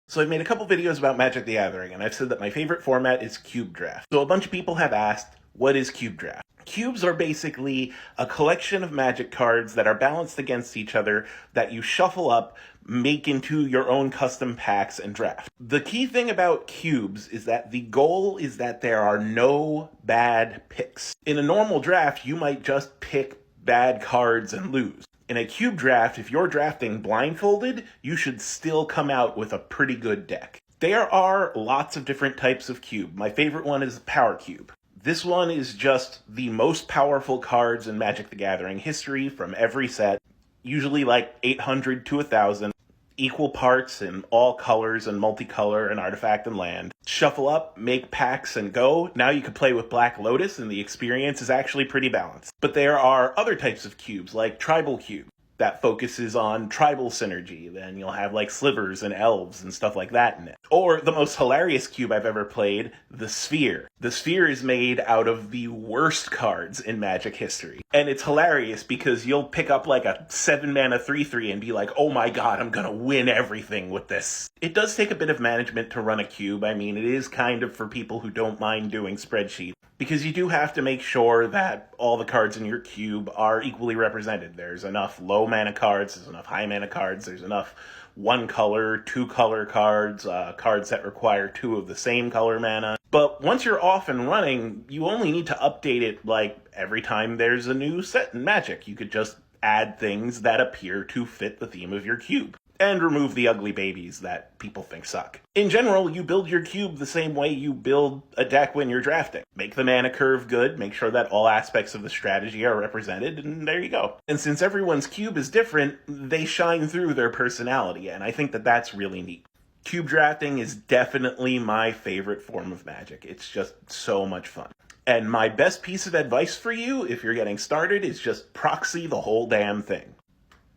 So I've made a couple videos about Magic the Gathering, and I've said that my favorite format is Cube Draft. So a bunch of people have asked, what is Cube Draft? Cubes are basically a collection of Magic cards that are balanced against each other that you shuffle up, make into your own custom packs, and draft. The key thing about cubes is that the goal is that there are no bad picks. In a normal draft, you might just pick bad cards and lose. In a cube draft, if you're drafting blindfolded, you should still come out with a pretty good deck. There are lots of different types of cube. My favorite one is Power Cube. This one is just the most powerful cards in Magic the Gathering history from every set, usually like 800 to 1,000, equal parts in all colors and multicolor and artifact and land. Shuffle up, make packs, and go. Now you can play with Black Lotus, and the experience is actually pretty balanced. But there are other types of cubes, like Tribal Cube, that focuses on tribal synergy. Then you'll have like slivers and elves and stuff like that in it. Or the most hilarious cube I've ever played, the Sphere. The Sphere is made out of the worst cards in Magic history. And it's hilarious because you'll pick up like a 7-mana 3/3 and be like, oh my god, I'm gonna win everything with this. It does take a bit of management to run a cube. I mean, it is kind of for people who don't mind doing spreadsheets, because you do have to make sure that all the cards in your cube are equally represented. There's enough low mana cards, there's enough high mana cards, there's enough one color, two color cards, cards that require two of the same color mana. But once you're off and running, you only need to update it like every time there's a new set in Magic. You could just add things that appear to fit the theme of your cube, and remove the ugly babies that people think suck. In general, you build your cube the same way you build a deck when you're drafting. Make the mana curve good, make sure that all aspects of the strategy are represented, and there you go. And since everyone's cube is different, they shine through their personality, and I think that that's really neat. Cube drafting is definitely my favorite form of Magic. It's just so much fun. And my best piece of advice for you, if you're getting started, is just proxy the whole damn thing.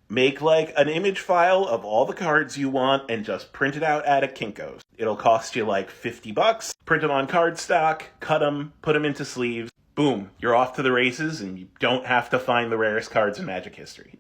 Make like an image file of all the cards you want and just print it out at a Kinko's. It'll cost you like $50. Print them on cardstock, cut them, put them into sleeves. Boom, you're off to the races and you don't have to find the rarest cards in Magic history.